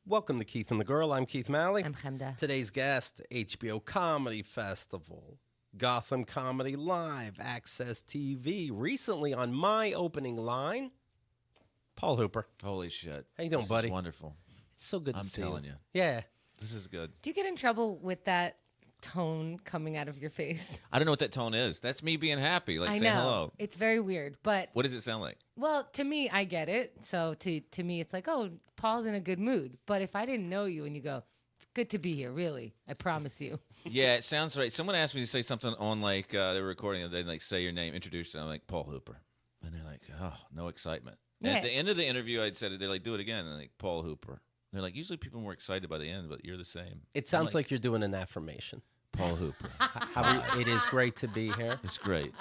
Welcome to Keith and the Girl. I'm Keith Malley. I'm Chemda. Today's guest, HBO Comedy Festival, Gotham Comedy Live, Access TV. Recently on my opening line, Paul Hooper. Holy shit. How you doing, This buddy? Is wonderful. It's so good to see you. I'm telling you. Yeah. This is good. Do you get in trouble with that tone coming out of your face? I don't know what that tone is. That's me being happy, like I saying know. hello. It's very weird, but What does it sound like? well, to me, I get it. So to me, it's like, oh, Paul's in a good mood. But if I didn't know you and you go, it's good to be here, really, I promise you. Yeah, it sounds right. Someone asked me to say something on like they were recording and they like say your name, introduce it. I'm like Paul Hooper, and they're like, oh, no excitement. And Yeah. at the end of the interview, I'd said it. They're like, do it again, and I'm like Paul Hooper. They're like, usually people are more excited by the end, but you're the same. It sounds like you're doing an affirmation. Paul Hooper. It is great to be here. It's great.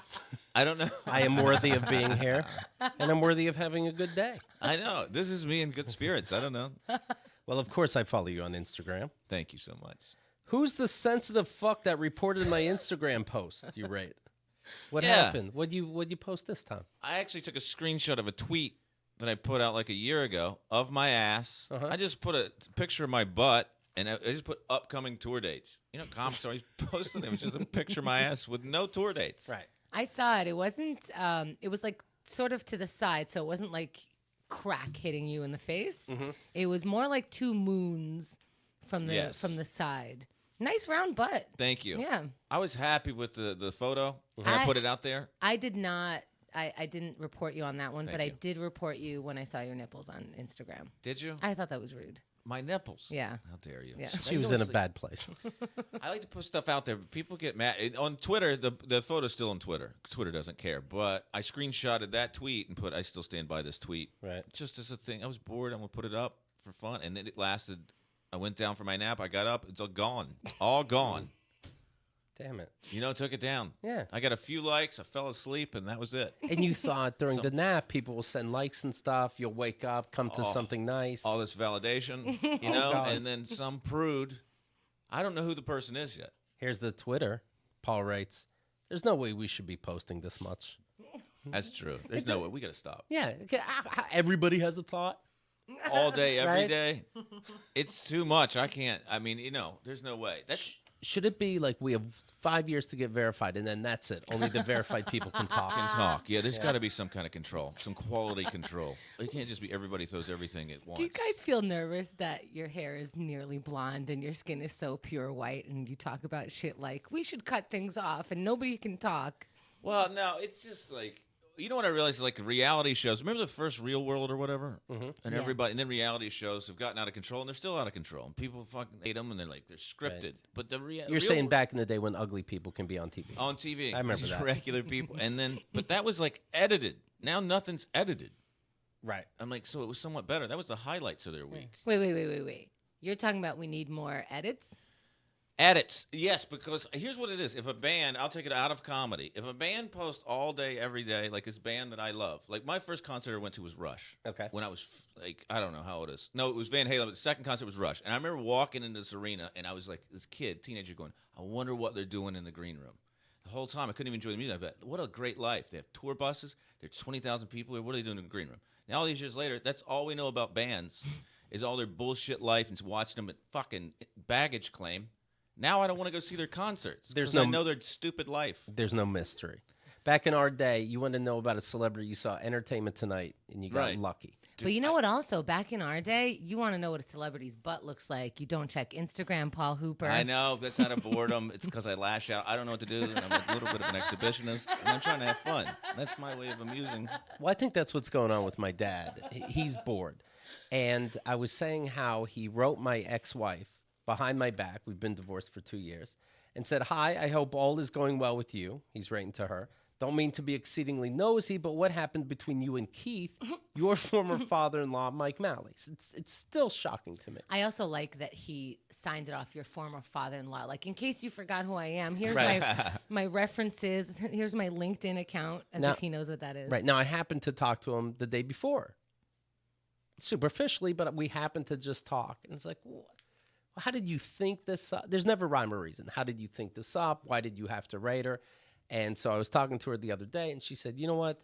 I don't know. I am worthy of being here, and I'm worthy of having a good day. I know. This is me in good spirits. I don't know. Well, of course, I follow you on Instagram. Thank you so much. Who's the sensitive fuck that reported my Instagram post you rate? What Yeah. happened? What'd you post this time? I actually took a screenshot of a tweet that I put out like a year ago of my ass. Uh-huh. I just put a picture of my butt, and I just put upcoming tour dates. You know, comics always posting it. It was just a picture of my ass with no tour dates. Right. I saw it. It wasn't, it was like sort of to the side. So it wasn't like crack hitting you in the face. Mm-hmm. It was more like two moons from the Yes. from the side. Nice round butt. Thank you. Yeah. I was happy with the photo. When I put it out there. I did not. I didn't report you on that one, Thank but I you. did report you when I saw your nipples on Instagram. Did you? I thought that was rude. My nipples. Yeah. How dare you? Yeah. She was in a bad place. I like to put stuff out there, but people get mad. On Twitter, the photo's still on Twitter. Twitter doesn't care. But I screenshotted that tweet and put, I still stand by this tweet. Right. Just as a thing. I was bored. I'm going to put it up for fun. And it lasted. I went down for my nap. I got up. It's all gone. All gone. Damn it. You know, took it down. Yeah. I got a few likes. I fell asleep, and that was it. And you thought during the nap, people will send likes and stuff. You'll wake up, come to something nice. All this validation, you know, God. and then some prude. I don't know who the person is yet. Here's the Twitter. Paul writes, there's no way we should be posting this much. That's true. There's no way. We got to stop. Yeah. Everybody has a thought. All day, every Right? day. It's too much. I can't. I mean, you know, there's no way. That's Should it be like we have 5 years to get verified, and then that's it? Only the verified people can talk. talk. Yeah, there's got to be some kind of control, some quality control. It can't just be everybody throws everything at once. Do you guys feel nervous that your hair is nearly blonde and your skin is so pure white and you talk about shit like, we should cut things off and nobody can talk? Well, no, it's just like, you know what I realized is like reality shows. Remember the first Real World or whatever? Mm-hmm. And Yeah. everybody, and then reality shows have gotten out of control, and they're still out of control. And people fucking hate them, and they're like, they're scripted. Right. But the You're saying back in the day when ugly people can be on TV. on TV, I remember just that. regular people, and then, but that was like edited. Now nothing's edited. Right. I'm like, so it was somewhat better. That was the highlights of their week. Wait. You're talking about we need more edits? Edits, yes, because here's what it is. If a band, I'll take it out of comedy. If a band posts all day, every day, like this band that I love, like my first concert I went to was Rush. Okay. When I was like, I don't know how old it is. No, it was Van Halen, but the second concert was Rush. And I remember walking into this arena, and I was like, this kid, teenager, going, I wonder what they're doing in the green room. The whole time, I couldn't even enjoy the music. I bet, what a great life. They have tour buses. There's 20,000 people here. What are they doing in the green room? Now, all these years later, that's all we know about bands is all their bullshit life and watching them at fucking baggage claim. Now I don't want to go see their concerts. I know their stupid life. There's no mystery. Back in our day, you wanted to know about a celebrity, you saw Entertainment Tonight, and you got Right. lucky. But you know what also, back in our day, you want to know what a celebrity's butt looks like. You don't check Instagram, Paul Hooper. I know. That's out of boredom. It's because I lash out. I don't know what to do. And I'm a little bit of an exhibitionist. And I'm trying to have fun. That's my way of amusing. Well, I think that's what's going on with my dad. He's bored. And I was saying how he wrote my ex-wife behind my back. We've been divorced for 2 years. And said, hi, I hope all is going well with you. He's writing to her. Don't mean to be exceedingly nosy, but what happened between you and Keith, your former father-in-law, Mike Malley? It's still shocking to me. I also like that he signed it off, your former father-in-law. Like, in case you forgot who I am, here's Right. my references. Here's my LinkedIn account, as Now- if he knows what that is. Right. Now, I happened to talk to him the day before. Superficially, but we happened to just talk. And it's like, how did you think this up? There's never rhyme or reason. How did you think this up? Why did you have to write her? And so I was talking to her the other day, and she said, you know what?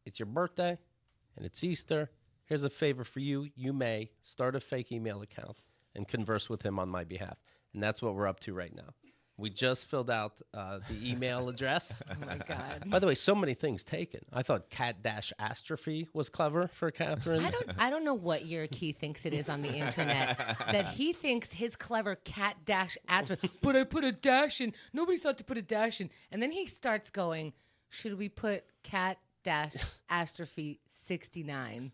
It's your birthday, and it's Easter. Here's a favor for you. You may start a fake email account and converse with him on my behalf. And that's what we're up to right now. We just filled out the email address. Oh my God. By the way, so many things taken. I thought cat-astrophy was clever for Catherine. I don't know what your key thinks it is on the internet that he thinks his clever cat dash atrophy. But I put a dash in. Nobody thought to put a dash in. And then he starts going, should we put cat dash astrophy 69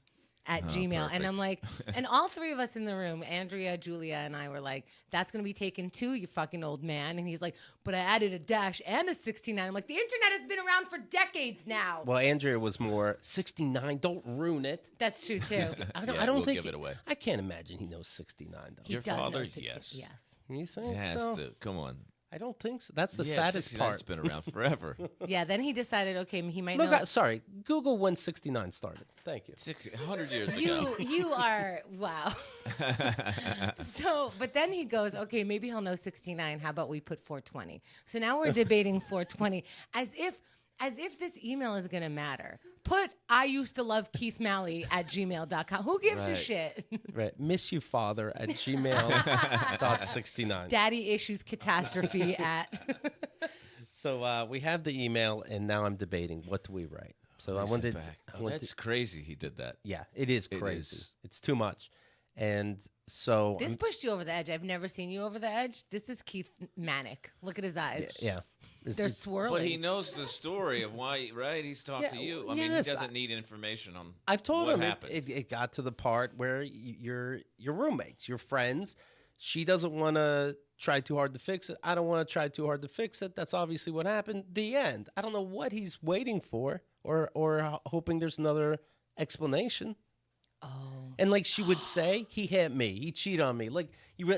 at Gmail? Perfect. And I'm like, and all three of us in the room, Andrea, Julia, and I were like, that's going to be taken too, you fucking old man. And he's like, but I added a dash and a 69. I'm like, the internet has been around for decades now. Well, Andrea was more 69. Don't ruin it. That's true too. I don't, Yeah, I don't we'll think give it away. I can't imagine he knows 69 though. He Your does know father? 60. Yes. Yes. You think It has so? to. Come on. I don't think so. That's the Yeah, saddest 69's part. been around forever. Yeah, then he decided, okay, he might Look, know. sorry. Google when 69 started. Thank you. 100 years ago. You are, wow. So, but then he goes, okay, maybe he'll know 69. How about we put 420? So now we're debating 420 as if this email is going to matter. Put I used to love Keith Malley at gmail.com. Who gives a Right. shit? Right. Miss you, father at gmail.69. Daddy issues catastrophe at. So we have the email, and now I'm debating what do we write. So I Sit wanted. back. I Oh, wanted- that's crazy. He did that. yeah, it is It crazy. is. It's too much, and so This I'm- pushed you over the edge. I've never seen you over the edge. This is Keith Manic. Look at his eyes. yeah. They're swirling. But he knows the story of why, right? He's talked Yeah, to you. I yeah, mean, he this- doesn't need information on I've told what him happened. it got to the part where you're roommates, you're friends. She doesn't want to try too hard to fix it. I don't want to try too hard to fix it. That's obviously what happened. The end. I don't know what he's waiting for or hoping there's another explanation. Oh. And like she would say, he hit me. He cheated on me. Like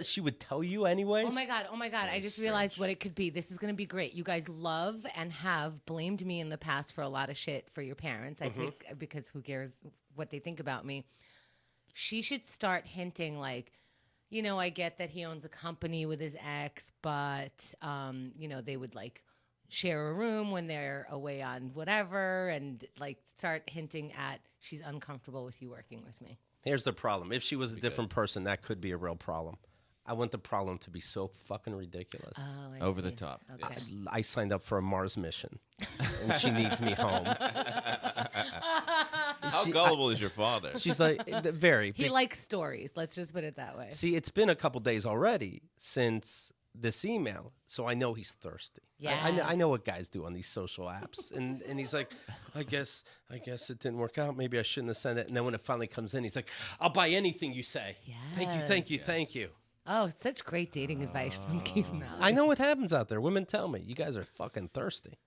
she would tell you anyways. Oh my God. Oh my God. I just realized what it could be. This is going to be great. You guys love and have blamed me in the past for a lot of shit for your parents. I take, because who cares what they think about me. She should start hinting like, you know, I get that he owns a company with his ex, but, you know, they would like share a room when they're away on whatever, and like start hinting at she's uncomfortable with you working with me. Here's the problem. If she was a different person, that could be a real problem. I want the problem to be so fucking ridiculous. Oh, I Over the see. top. Okay. Yes. I signed up for a Mars mission, and she needs me home. How gullible is your father? She's like, very. He likes stories. Let's just put it that way. See, it's been a couple days already since this email, so I know he's thirsty. I Yes. know what guys do on these social apps, and he's like, I guess it didn't work out. Maybe I shouldn't have sent it. And then when it finally comes in, he's like, I'll buy anything you say. Thank you. Oh, such great dating advice from Keith Malley. I know what happens out there. Women tell me, you guys are fucking thirsty.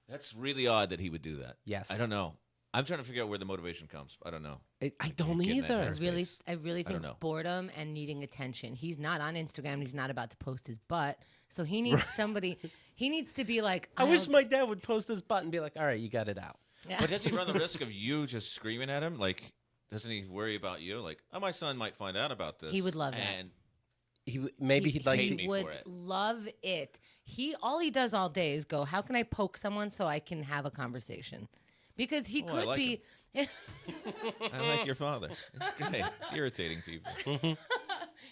That's really odd that he would do that. Yes. I don't know. I'm trying to figure out where the motivation comes. I don't know. I don't get in that either. headspace. I really don't think know. boredom and needing attention. He's not on Instagram. He's not about to post his butt. So he needs somebody. He needs to be like, I wish my dad would post this button and be like, all right, you got it out. But does he run the risk of you just screaming at him? Like, doesn't he worry about you? Like, oh, my son might find out about this. He would love that. And Maybe he'd like hate to. me would for it. love it. All he does all day is go, how can I poke someone so I can have a conversation? Because he I could like be. I like your father. It's great. It's irritating people.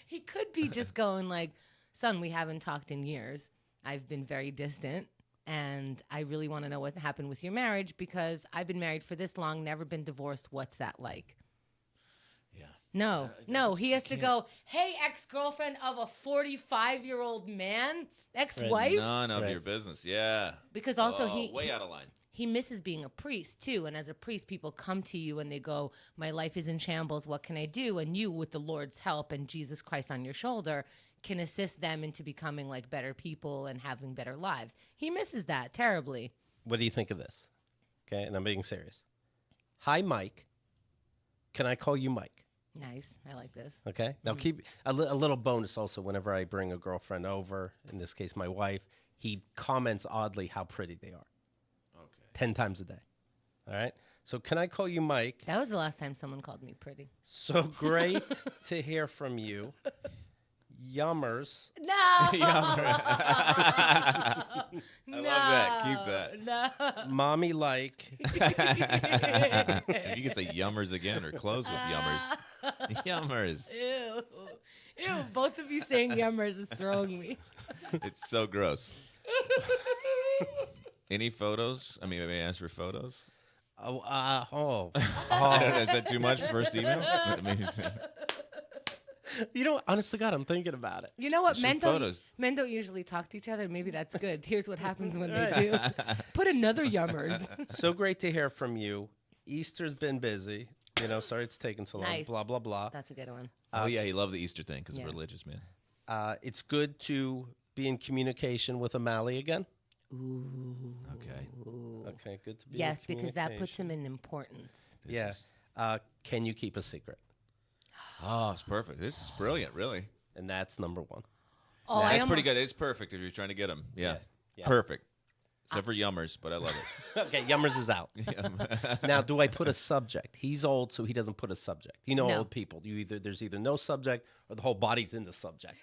He could be just going like, son, we haven't talked in years. I've been very distant. And I really want to know what happened with your marriage because I've been married for this long, never been divorced. What's that like? Yeah. No, he has to can't- go, hey, ex-girlfriend of a 45-year-old man, ex-wife. None of Right. your business. Yeah. Because also Oh, way out of line. he misses being a priest too. And as a priest, people come to you and they go, my life is in shambles. What can I do? And you, with the Lord's help and Jesus Christ on your shoulder, can assist them into becoming like better people and having better lives. He misses that terribly. What do you think of this? Okay, and I'm being serious. Hi, Mike. Can I call you Mike? Nice. I like this. Okay. Now keep a little bonus also. Whenever I bring a girlfriend over, in this case my wife, he comments oddly how pretty they are. Okay. 10 times a day. All right. So can I call you Mike? That was the last time someone called me pretty. So great to hear from you. Yummers. No. I love that. Keep that. No. Mommy like. If you could say yummers again or close with yummers. Yummers. Ew. Ew. Both of you saying yummers is throwing me. It's so gross. Any photos? I mean, may I ask for photos? Oh, I don't know, is that too much? First email? You know, honest to God, I'm thinking about it. You know what? Some photos. Men don't usually talk to each other. Maybe that's good. Here's what happens when they do. Put another yummers. So great to hear from you. Easter's been busy. You know, sorry it's taken so long. Nice. Blah, blah, blah. That's a good one. Oh, yeah, he loved the Easter thing because Yeah. of religious, man. It's good to be in communication with O'Malley again. Ooh. Okay. Okay, good to be Yes, in because that puts communication. him in importance. This Yeah. is- Can you keep a secret? Oh, it's perfect. This is brilliant, really. And that's number one. Oh, That's I pretty good. It's perfect if you're trying to get him. Yeah. Yeah. Perfect. Except for yummers, but I love it. Okay, Yummers is out. Now, do I put a subject? He's old, so he doesn't put a subject. You know, No. old people. There's either no subject or the whole body's in the subject.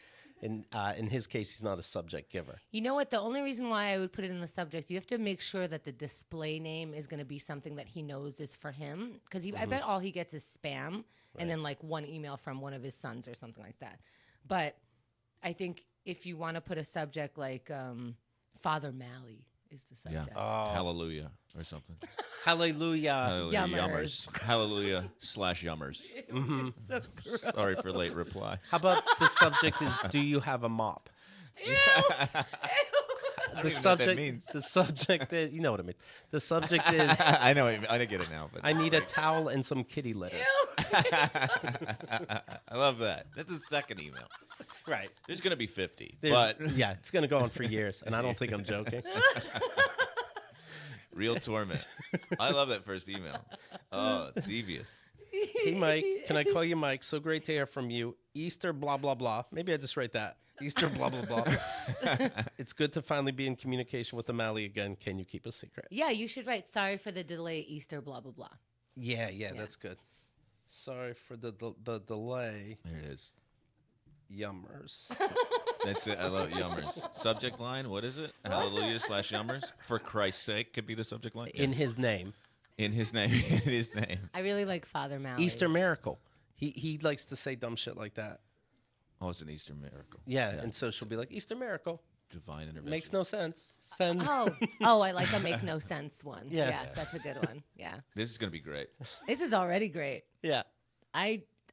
In his case, he's not a subject giver. You know what? The only reason why I would put it in the subject, you have to make sure that the display name is going to be something that he knows is for him. Because I bet all he gets is spam and then like one email from one of his sons or something like that. But I think if you want to put a subject like Father Malley is the Yeah. subject. Hallelujah or something. Hallelujah. Hallelujah. Yummers. Yummers. Hallelujah / yummers. So gross. Sorry for late reply. How about the subject is, do you have a mop? Ew. The even know what that subject, means. the subject is, you know what I mean. The subject is, I know. I get it now. But I need a towel and some kitty litter. I love that. That's the second email. Right. There's going to be 50. There's- But yeah, it's going to go on for years, and I don't think I'm joking. real torment. I love that first email. Oh, it's devious. Hey, Mike, can I call you Mike? So great to hear from you. Easter, blah, blah, blah. Maybe I just write that. Easter, blah, blah, blah. It's good to finally be in communication with O'Malley again. Can you keep a secret? Yeah, you should write, sorry for the delay, Easter, blah, blah, blah. Yeah, that's good. Sorry for the delay. There it is. Yummers. That's it. I love yummers. Subject line, what is it? Hallelujah / yummers. For Christ's sake could be the subject line. In his name. In his name. In his name. I really like Father Malley. Easter miracle. He likes to say dumb shit like that. Oh, it's an Easter miracle. Yeah, and so she'll be like, Easter miracle. Divine intervention. Makes no sense. Send. Oh, I like a make no sense one. Yeah. Yeah, that's a good one. Yeah. This is going to be great. This is already great. Yeah.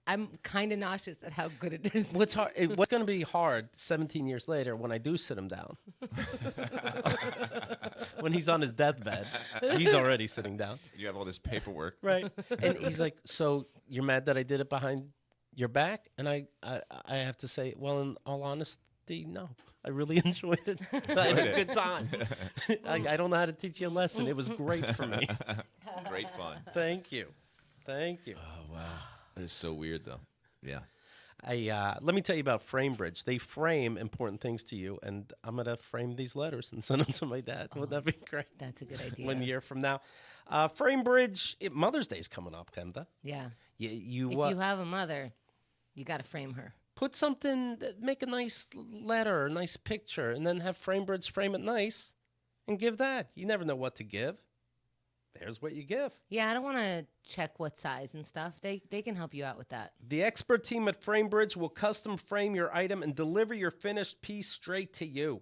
I'm kind of nauseous at how good it is. What's hard? What's going to be hard 17 years later when I do sit him down? When he's on his deathbed, he's already sitting down. You have all this paperwork. Right. And he's like, so you're mad that I did it behind your back? And I have to say, well, in all honesty, no. I really enjoyed it. I had a good time. I don't know how to teach you a lesson. It was great for me. Great fun. Thank you. Thank you. Oh, wow. That is so weird, though. Yeah. Let me tell you about FrameBridge. They frame important things to you, and I'm going to frame these letters and send them to my dad. Wouldn't that be great? That's a good idea. 1 year from now. FrameBridge, Mother's Day's coming up, Kenda. Yeah. You, If you you have a mother, you got to frame her. put something, make a nice letter, a nice picture, and then have FrameBridge frame it nice and give that. You never know what to give. There's what you give. Yeah, I don't want to check what size and stuff. They can help you out with that. The expert team at FrameBridge will custom frame your item and deliver your finished piece straight to you.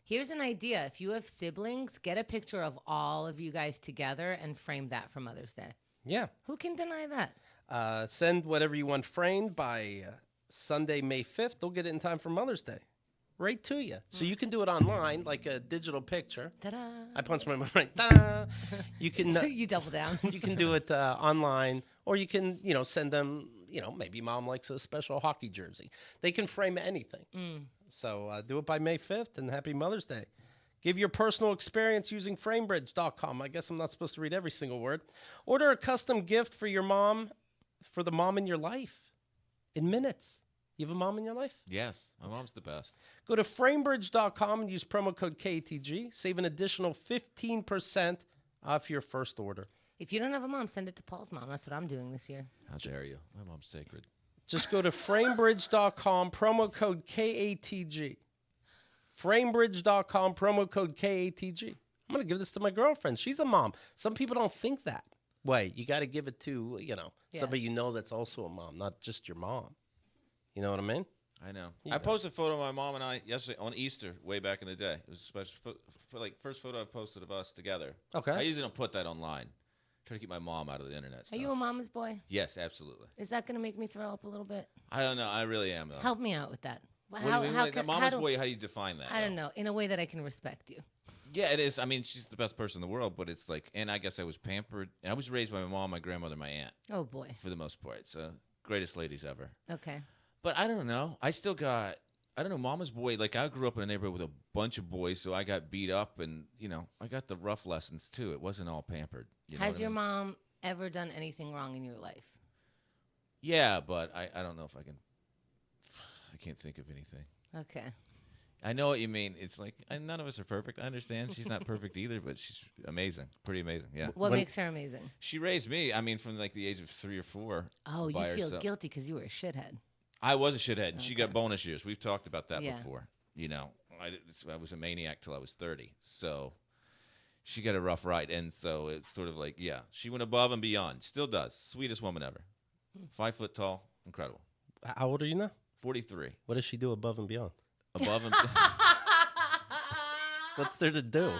Here's an idea. If you have siblings, get a picture of all of you guys together and frame that for Mother's Day. Yeah. Who can deny that? Send whatever you want framed by Sunday, May 5th. They'll get it in time for Mother's Day. Right to you. So you can do it online, like a digital picture. Ta-da. I punched my mouth right. Ta-da. You can You double down. you can do it online, or you can send them. Maybe mom likes a special hockey jersey. They can frame anything. So do it by May 5th, and happy Mother's Day. Give your personal experience using framebridge.com. I guess I'm not supposed to read every single word. Order a custom gift for your mom, for the mom in your life, in minutes. You have a mom in your life? Yes. My mom's the best. Go to framebridge.com and use promo code KATG. Save an additional 15% off your first order. If you don't have a mom, send it to Paul's mom. That's what I'm doing this year. How dare you? My mom's sacred. Just go to framebridge.com, promo code KATG. Framebridge.com, promo code KATG. I'm going to give this to my girlfriend. She's a mom. Some people don't think that way. You got to give it to, somebody you know that's also a mom, not just your mom. You know what I mean? I know. I posted a photo of my mom and I yesterday on Easter, way back in the day. It was a special, first photo I've posted of us together. Okay. I usually don't put that online. Try to keep my mom out of the internet stuff. Are you a mama's boy? Yes, absolutely. Is that going to make me throw up a little bit? I don't know. I really am, though. Help me out with that. What do you mean? Mama's boy, how do you define that? I don't know. In a way that I can respect you. Yeah, it is. I mean, she's the best person in the world, but it's like, and I guess I was pampered. And I was raised by my mom, my grandmother, my aunt. Oh, boy. For the most part. So, greatest ladies ever. Okay. But I don't know. I still got, I don't know, mama's boy. Like, I grew up in a neighborhood with a bunch of boys, so I got beat up, and, I got the rough lessons, too. It wasn't all pampered. Has your mom ever done anything wrong in your life? Yeah, but I don't know if I can't think of anything. Okay. I know what you mean. It's like, none of us are perfect. I understand. She's not perfect either, but she's amazing. Pretty amazing, yeah. What makes her amazing? She raised me, from like the age of 3 or 4. Oh, you feel guilty because you were a shithead. I was a shithead, and she got bonus years. We've talked about that before. I was a maniac till I was 30, so she got a rough ride. And so it's sort of like, yeah, she went above and beyond. Still does. Sweetest woman ever. 5 foot tall. Incredible. How old are you now? 43. What does she do above and beyond? Above and What's there to do?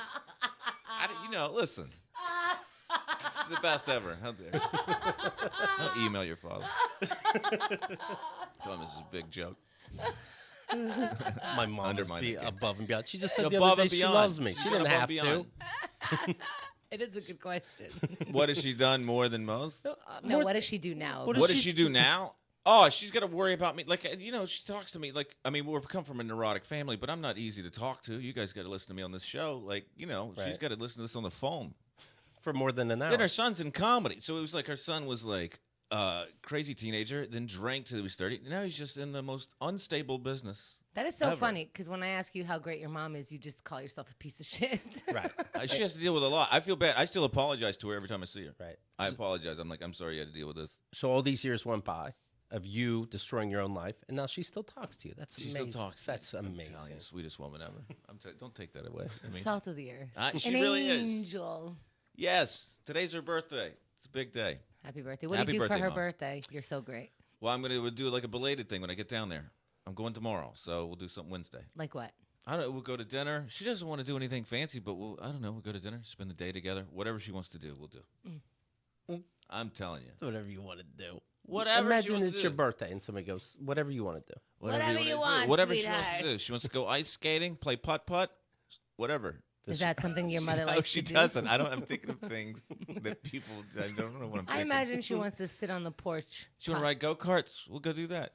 Listen. She's the best ever. How dare you? I'll email your father. Tell him this is a big joke. My mom must be above and beyond. She just said the above other day and she beyond. loves me. She didn't have to. It is a good question. What has she done more than most? No, what does she do now? What does she do now? Oh, she's got to worry about me. Like, she talks to me. Like, we come from a neurotic family, but I'm not easy to talk to. You guys got to listen to me on this show. Like, she's got to listen to this on the phone. For more than an hour. Then her son's in comedy. So it was like her son was like crazy teenager, then drank till he was 30. Now he's just in the most unstable business. That is so funny, because when I ask you how great your mom is, you just call yourself a piece of shit. Right. She has to deal with a lot. I feel bad. I still apologize to her every time I see her. Right. I apologize. I'm like, I'm sorry you had to deal with this. So all these years went by of you destroying your own life, and now she still talks to you. That's amazing. She still talks. That's amazing. I'm telling you, sweetest woman ever. Don't take that away. Salt of the earth. She An really angel. is. Yes. Today's her birthday. It's a big day. Happy birthday. What do you do for her birthday? You're so great. Well, I'm going to do like a belated thing when I get down there. I'm going tomorrow, so we'll do something Wednesday. Like what? I don't know. We'll go to dinner. She doesn't want to do anything fancy, but we'll go to dinner, spend the day together. Whatever she wants to do, we'll do. I'm telling you. Whatever you want to do. Whatever. Imagine it's your birthday and somebody goes, whatever you want to do. Whatever you want, whatever sweetheart. she wants to do. She wants to go ice skating, play putt-putt, whatever. Is that something your mother likes to do? No, she doesn't. I'm thinking of things that people, I don't know what I'm thinking. I imagine she wants to sit on the porch. She want to ride go-karts. We'll go do that.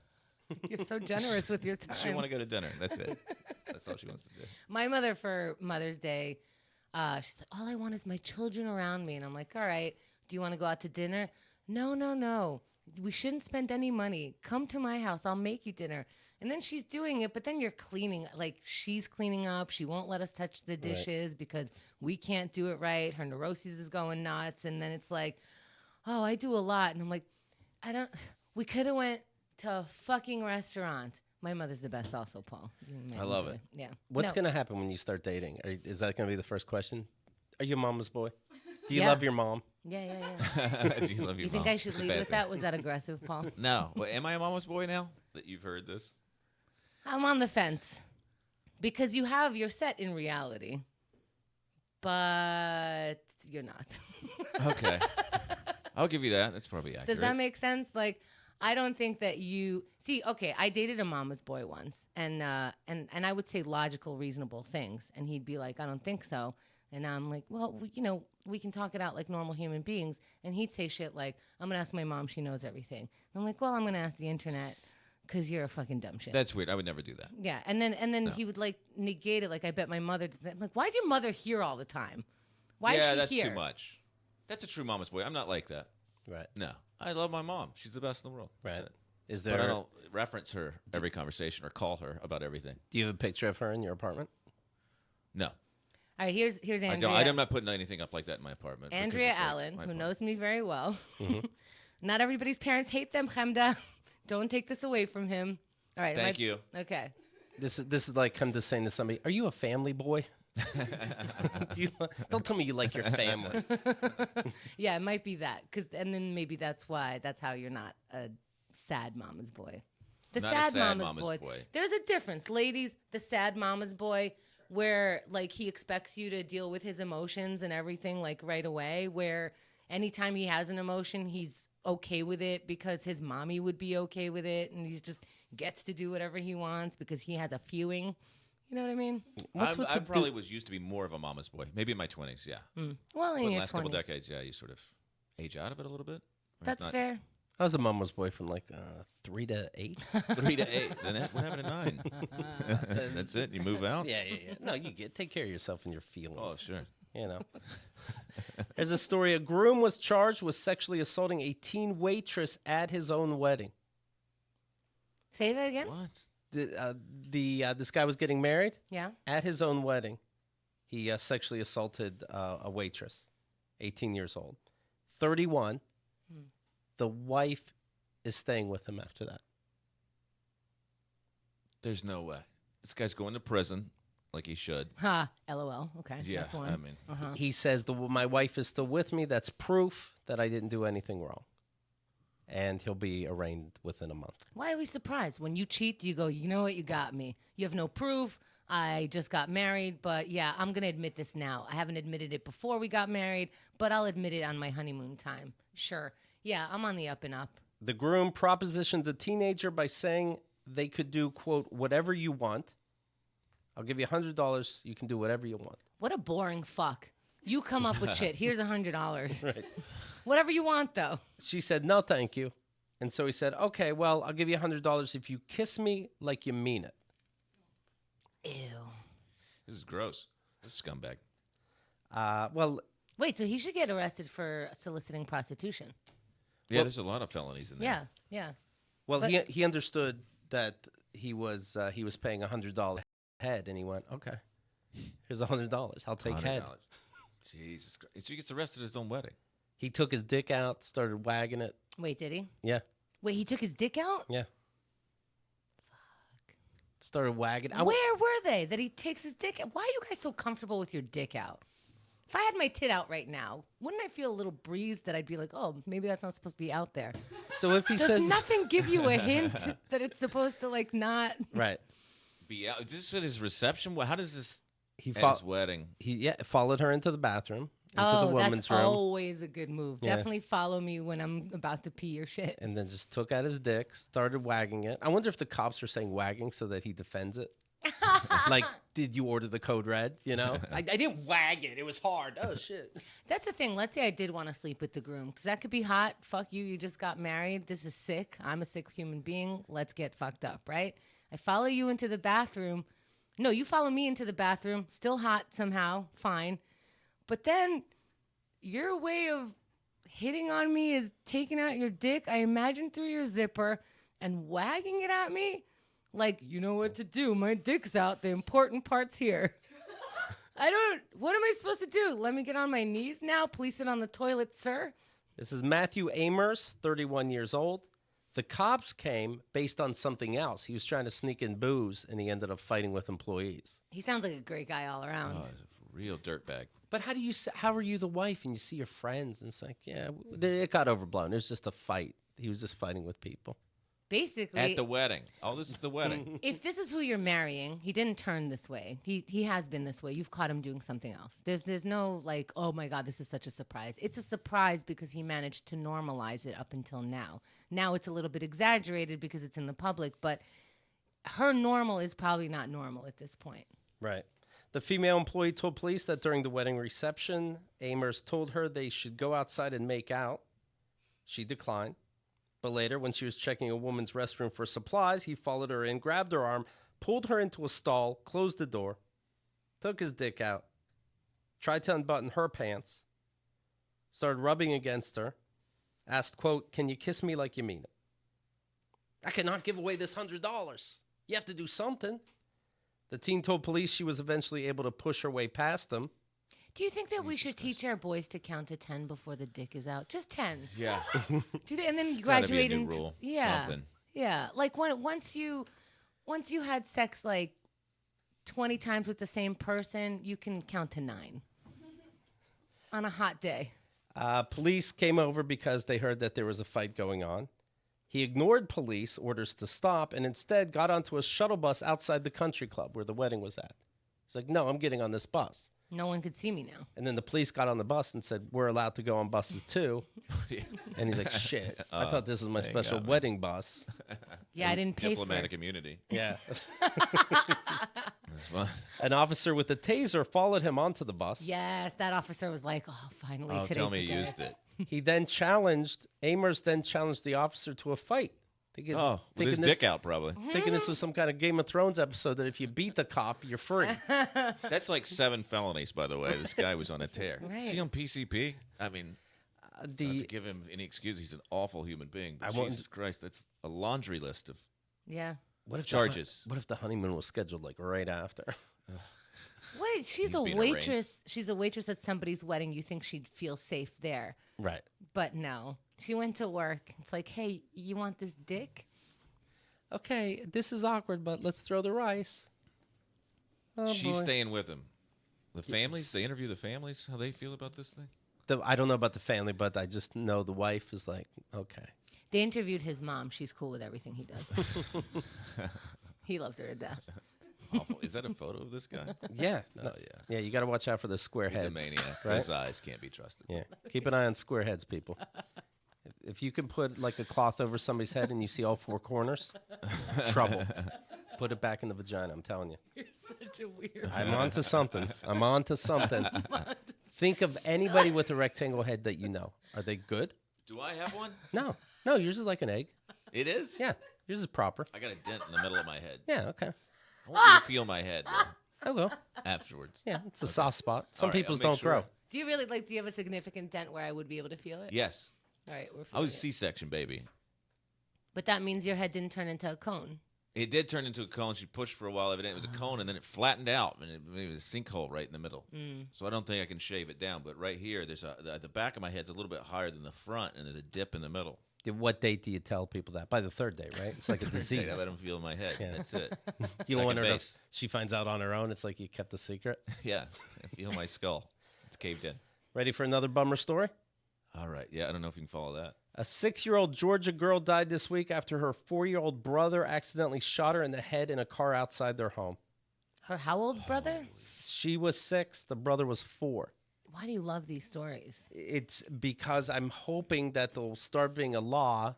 You're so generous with your time. She want to go to dinner. That's it. That's all she wants to do. My mother, for Mother's Day, she said, all I want is my children around me. And I'm like, all right, do you want to go out to dinner? No. We shouldn't spend any money. Come to my house. I'll make you dinner. And then she's doing it, but then you're cleaning. Like, she's cleaning up. She won't let us touch the dishes because we can't do it right. Her neuroses is going nuts. And then it's like, oh, I do a lot. And I'm like, we could have went to a fucking restaurant. My mother's the best also, Paul. I love it. Yeah. What's going to happen when you start dating? Is that going to be the first question? Are you a mama's boy? Do you love your mom? Yeah. Do you love your You think mom? I should lead with that? Was that aggressive, Paul? No. Well, am I a mama's boy now that you've heard this? I'm on the fence because you're set in reality, but you're not. Okay. I'll give you that. That's probably accurate. Does that make sense? Like, I don't think that you see. Okay, I dated a mama's boy once, and I would say logical, reasonable things, and he'd be like, "I don't think so," and I'm like, "Well, we can talk it out like normal human beings," and he'd say shit like, "I'm gonna ask my mom; she knows everything." And I'm like, "Well, I'm gonna ask the internet." Because you're a fucking dumb shit. That's weird. I would never do that. Yeah, and then he would like negate it. Like, I bet my mother does that. I'm like, why is your mother here all the time? Why is she that's here? too much. That's a true mama's boy. I'm not like that. Right. No, I love my mom. She's the best in the world. Right. But I don't reference her every conversation or call her about everything. Do you have a picture of her in your apartment? No. All right, here's Andrea. I'm not putting anything up like that in my apartment. Andrea Allen, who knows me very well. Mm-hmm. Not everybody's parents hate them, Chemda. Don't take this away from him. All right. Thank you. Okay. This is like him just saying to somebody, "Are you a family boy?" Don't tell me you like your family. Yeah, it might be that. And then maybe that's how you're not a sad mama's boy. The Not a sad sad mama's mama's boys. boy. There's a difference, ladies. The sad mama's boy, where like he expects you to deal with his emotions and everything like right away. Where anytime he has an emotion, he's okay with it because his mommy would be okay with it, and he's just gets to do whatever he wants because he has a fewing. You know what I mean? I probably was used to be more of a mama's boy. Maybe in my 20s, yeah. Well, But in in the your last 20s. couple decades, yeah, you sort of age out of it a little bit. Or That's not- fair. I was a mama's boy from like 3 to 8. 3 to 8. Then what happened to 9? That's it. You move out. Yeah. No, you take care of yourself and your feelings. Oh, sure. You know. Here's a story. A groom was charged with sexually assaulting a teen waitress at his own wedding. Say that again? What? This guy was getting married Yeah. at his own wedding. He sexually assaulted a waitress, 18 years old, 31. The wife is staying with him after that. There's no way. This guy's going to prison like he should. Ha. LOL. Okay. Yeah, That's one. I mean, He says, my wife is still with me. That's proof that I didn't do anything wrong. And he'll be arraigned within a month. Why are we surprised? When you cheat, you go, you know what? You got me. You have no proof. I just got married, but yeah, I'm going to admit this now. I haven't admitted it before we got married, but I'll admit it on my honeymoon time. Sure. Yeah, I'm on the up and up. The groom propositioned the teenager by saying they could do, quote, whatever you want. I'll give you $100. You can do whatever you want. What a boring fuck. You come up with shit. Here's $100. Right. Whatever you want, though. She said, no, thank you. And so he said, okay, well, I'll give you $100 if you kiss me like you mean it. Ew. this is gross. This scumbag. Well, Wait, so he should get arrested for soliciting prostitution. Yeah, Well- there's a lot of felonies in there. Yeah. well, But- he understood that he was paying $100 head, and he went, okay, here's $100. I'll take head. $100. Jesus Christ. So he gets arrested at his own wedding. He took his dick out, started wagging it. Wait, did he? Yeah, Wait, he took his dick out? yeah. Started wagging. Where were they that he takes his dick out? Why are you guys so comfortable with your dick out? If I had my tit out right now, wouldn't I feel a little breeze that I'd be like, oh, maybe that's not supposed to be out there? So if he Does says nothing give you a hint that it's supposed to like not? right, Be out. Is this at his reception? How does this he at fo- his wedding? he followed her into the bathroom, into Oh, the woman's that's room, always a good move. Yeah. Definitely follow me when I'm about to pee or shit. and then just took out his dick, started wagging it. I wonder if the cops are saying wagging so that he defends it. Like, did you order the code red? You know, I didn't wag it. It was hard. Oh shit. That's the thing. Let's say I did want to sleep with the groom because that could be hot. Fuck you. You just got married. This is sick. I'm a sick human being. Let's get fucked up, right? I follow you into the bathroom. No, you follow me into the bathroom. Still hot somehow. Fine. But then your way of hitting on me is taking out your dick, I imagine, through your zipper and wagging it at me. Like, you know what to do. My dick's out. The important part's here. What am I supposed to do? Let me get on my knees now? Police it on the toilet, sir? This is Matthew Amers, 31 years old. The cops came based on something else. He was trying to sneak in booze, and he ended up fighting with employees. He sounds like a great guy all around. Oh, he's a real dirtbag. But how are you the wife, and you see your friends, and it's like, yeah, it got overblown. It was just a fight. He was just fighting with people. Basically, At the wedding. Oh, this is the wedding. if this is who you're marrying, he didn't turn this way. He has been this way. You've caught him doing something else. There's no like, oh my God, this is such a surprise. It's a surprise because he managed to normalize it up until now. Now it's a little bit exaggerated because it's in the public, but her normal is probably not normal at this point. Right. The female employee told police that during the wedding reception, Amers told her they should go outside and make out. She declined. But later, when she was checking a woman's restroom for supplies, he followed her in, grabbed her arm, pulled her into a stall, closed the door, took his dick out, tried to unbutton her pants, started rubbing against her, asked, quote, can you kiss me like you mean it? I cannot give away this $100. You have to do something. The teen told police she was eventually able to push her way past them. Do you think that we should teach our boys to count to 10 before the dick is out? Just 10. Yeah. And then Gotta be a graduate new into rule. yeah. Something. Yeah, like once you had sex like 20 times with the same person, you can count to 9 on a hot day. Police came over because they heard that there was a fight going on. He ignored police orders to stop and instead got onto a shuttle bus outside the country club where the wedding was at. He's like, no, I'm getting on this bus. No one could see me now. And then the police got on the bus and said, we're allowed to go on buses too. And he's like, shit, I thought this was my special wedding bus. Yeah, I didn't pay for Diplomatic it. immunity. Yeah. That's fun. An officer with a taser followed him onto the bus. Yes, that officer was like, oh, finally, Oh, today's tell me the you day. used it. Amers then challenged the officer to a fight. Oh, with his dick out, probably. Thinking this was some kind of Game of Thrones episode that if you beat the cop, you're free. That's like 7 felonies, by the way. This guy was on a tear. Right. Is he on PCP? I mean, not to give him any excuse. He's an awful human being. But Jesus Christ, that's a laundry list of What if charges. What if the honeymoon was scheduled like right after? Wait, she's a being waitress. arranged. She's a waitress at somebody's wedding. You think she'd feel safe there. Right. But no. She went to work. It's like, hey, you want this dick? Okay, this is awkward, but let's throw the rice. Oh, She's boy. staying with him. The families, they interview the families, how they feel about this thing. I don't know about the family, but I just know the wife is like, okay. They interviewed his mom. She's cool with everything he does. He loves her to death. Awful. Is that a photo of this guy? Yeah. Oh, yeah. Yeah, you got to watch out for the square He's heads. a maniac. right? His eyes can't be trusted. Yeah. Keep an eye on square heads, people. If you can put like a cloth over somebody's head and you see all 4 corners, trouble. Put it back in the vagina, I'm telling you. You're such a weird. I'm on to something. I'm on to something. Think of anybody with a rectangle head that you know. Are they good? Do I have one? No. No, yours is like an egg. It is? Yeah. Yours is proper. I got a dent in the middle of my head. Yeah, okay. I want you to feel my head though, I will. afterwards. Yeah, it's a soft spot. Some All right, people's I'll don't make sure. grow. Do you really do you have a significant dent where I would be able to feel it? Yes. All right, we're I was feeling it. C-section, baby. But that means your head didn't turn into a cone. It did turn into a cone. She pushed for a while. Evidently, it was a cone, and then it flattened out, and it was a sinkhole right in the middle. So I don't think I can shave it down. But right here, there's the back of my head's a little bit higher than the front, and there's a dip in the middle. What date do you tell people that? By the 3rd day, right? It's like a disease. I let them feel my head. Yeah. That's it. You don't want her to, base. she finds out on her own. It's like you kept a secret. Yeah, feel my skull. It's caved in. Ready for another bummer story? All right. Yeah, I don't know if you can follow that. A 6-year-old Georgia girl died this week after her 4-year-old brother accidentally shot her in the head in a car outside their home. Her how old brother? She was 6. The brother was 4. Why do you love these stories? It's because I'm hoping that there'll start being a law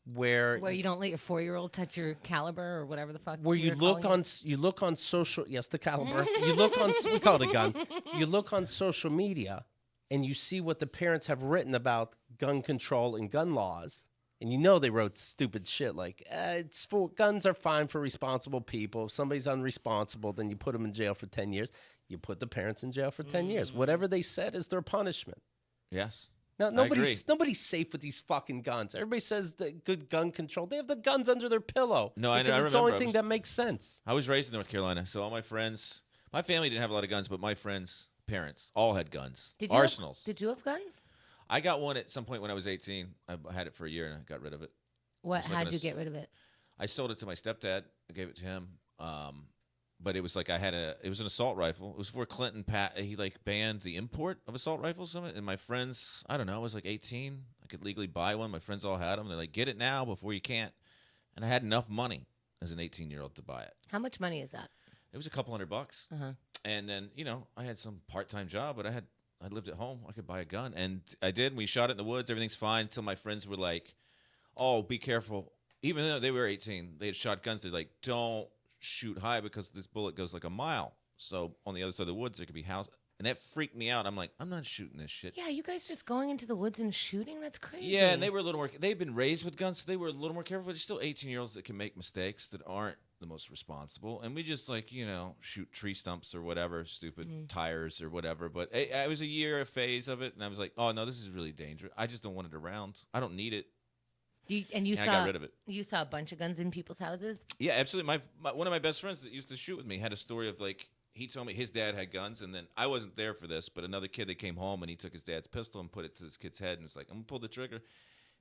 where Where you don't let your 4-year-old touch your caliber or whatever the fuck. where you're you look on social, yes, the caliber. You look on, we call it a gun. You look on social media and you see what the parents have written about gun control and gun laws. And you know they wrote stupid shit like, guns are fine for responsible people. If somebody's unresponsible, then you put them in jail for 10 years. You put the parents in jail for 10 years. Whatever they said is their punishment. Yes. Now, agree. nobody's safe with these fucking guns. Everybody says that good gun control. They have the guns under their pillow. No, I because know, it's the I only remember. thing that makes sense. I was raised in North Carolina, so all my friends, my family didn't have a lot of guns, but my friends' parents all had guns. Did you Arsenals. Did you have guns? I got one at some point when I was 18. I had it for a year and I got rid of it. What? It's like How'd an you ass- get rid of it? I sold it to my stepdad. I gave it to him. But it was like it was an assault rifle. It was before Clinton he like banned the import of assault rifles. And my friends, I don't know, I was like 18. I could legally buy one. My friends all had them. They're like, get it now before you can't. And I had enough money as an 18-year-old to buy it. How much money is that? It was a couple $100. Uh-huh. And then, I had some part-time job, but I lived at home. I could buy a gun. And I did. We shot it in the woods. Everything's fine until my friends were like, oh, be careful. Even though they were 18, they had shot guns. They're like, don't shoot high because this bullet goes like a mile. So on the other side of the woods, there could be houses. And that freaked me out. I'm like, I'm not shooting this shit. Yeah, you guys just going into the woods and shooting? That's crazy. Yeah, and they were a little more. They've been raised with guns, so they were a little more careful. But they're still 18-year-olds that can make mistakes that aren't the most responsible. And we just shoot tree stumps or whatever, stupid tires or whatever. But I was a phase of it, and I was like, oh no, this is really dangerous. I just don't want it around. I don't need it. You I got rid of it. You saw a bunch of guns in people's houses? Yeah, absolutely. One of my best friends that used to shoot with me had a story of like. He told me his dad had guns, and then I wasn't there for this, but another kid that came home and he took his dad's pistol and put it to this kid's head, and it's like, I'm gonna pull the trigger.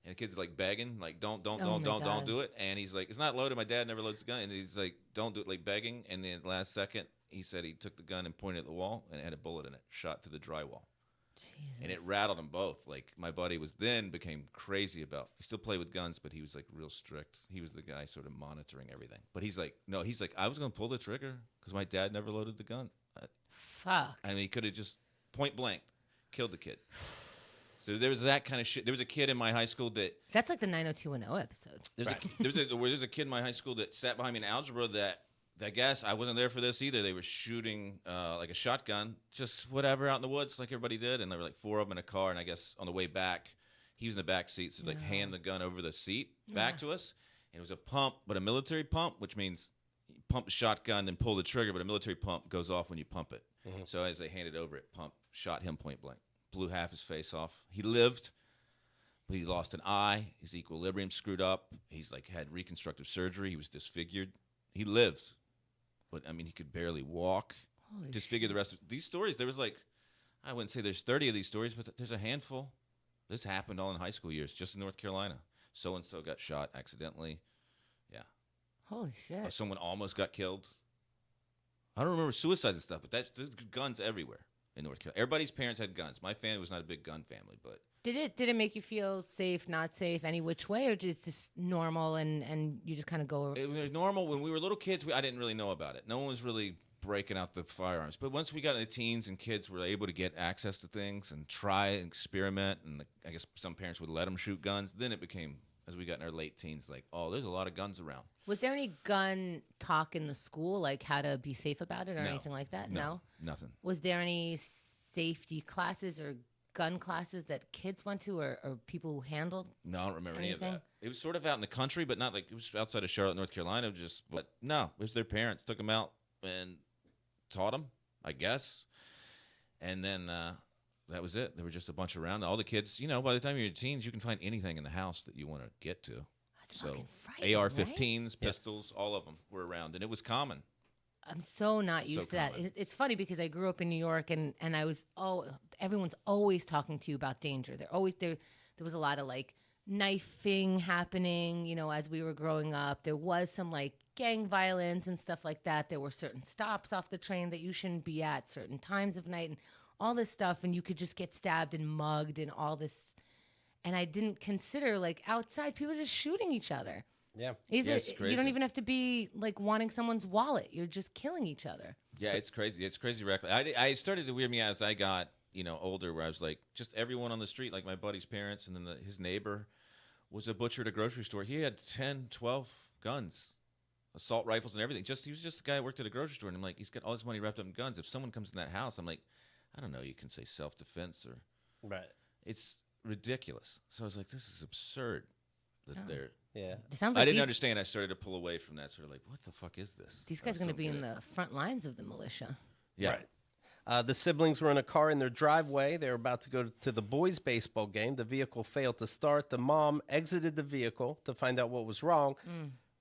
And the kid's like begging, like, don't God. do it. And he's like, it's not loaded. My dad never loads the gun. And he's like, don't do it, like begging. And then last second, he said he took the gun and pointed at the wall and it had a bullet in it, shot through the drywall. Jesus. And it rattled them both. Like, my buddy became crazy about, he still played with guns, but he was like real strict. He was the guy sort of monitoring everything. But he's like, no, he's like, I was going to pull the trigger because my dad never loaded the gun. Fuck. And he could have just point blank killed the kid. So there was that kind of shit. There was a kid in my high school that That's like the 90210 episode. there's a kid in my high school that sat behind me in algebra that I guess I wasn't there for this either. They were shooting like a shotgun, just whatever out in the woods like everybody did, and there were like 4 of them in a car. And I guess on the way back, he was in the back seat, so like hand the gun over the seat back to us. And it was a pump, but a military pump, which means you pump the shotgun and pull the trigger, but a military pump goes off when you pump it. Mm-hmm. So as they handed over it, pump shot him point blank. Blew half his face off. He lived, but he lost an eye. His equilibrium screwed up. He's like had reconstructive surgery. He was disfigured. He lived, but I mean, he could barely walk. Holy Disfigured shit. the rest of these stories. There was like, I wouldn't say there's 30 of these stories, but there's a handful. This happened all in high school years, just in North Carolina. So and so got shot accidentally. Yeah. Holy shit. Someone almost got killed. I don't remember suicide and stuff, but there's guns everywhere. In North Carolina, everybody's parents had guns. My family was not a big gun family, but Did it make you feel safe, not safe, any which way, or just normal and you just kind of go? it was normal when we were little kids. I didn't really know about it. No one was really breaking out the firearms. But once we got into teens and kids were able to get access to things and try and experiment, and I guess some parents would let them shoot guns, then it became, as we got in our late teens, like, oh, there's a lot of guns around. Was there any gun talk in the school, like how to be safe about it or No. anything like that? No, nothing. Was there any safety classes or gun classes that kids went to or people who handled? No, I don't remember any Anything? of that. It was sort of out in the country, but not like it was outside of Charlotte, North Carolina. But no, it was their parents took them out and taught them, I guess. And then that was it. There were just a bunch around. All the kids, by the time you're teens, you can find anything in the house that you want to get to. That's fucking frightening, AR-15s, right? pistols, all of them were around, and it was common. I'm so not used to that. common. It's funny because I grew up in New York and I was everyone's always talking to you about danger. They're always there. There was a lot of like knifing happening, as we were growing up. There was some like gang violence and stuff like that. There were certain stops off the train that you shouldn't be at certain times of night and all this stuff. And you could just get stabbed and mugged and all this. And I didn't consider like outside people just shooting each other. Yeah. It's You crazy. don't even have to be like wanting someone's wallet. You're just killing each other. Yeah, it's crazy. It's crazy reckless. I started to weird me out as I got, older, where I was like, just everyone on the street, like my buddy's parents, and then his neighbor was a butcher at a grocery store. He had 10, 12 guns, assault rifles and everything. He was just a guy who worked at a grocery store, and I'm like, he's got all his money wrapped up in guns. If someone comes in that house, I'm like, I don't know, you can say self-defense or... Right. It's ridiculous. So I was like, this is absurd that they're... Yeah. It sounds I like didn't understand. I started to pull away from that, sort of like, what the fuck is this? these guys are going to be in the front lines of the militia. Yeah. Right. The siblings were in a car in their driveway. They were about to go to the boys' baseball game. The vehicle failed to start. The mom exited the vehicle to find out what was wrong.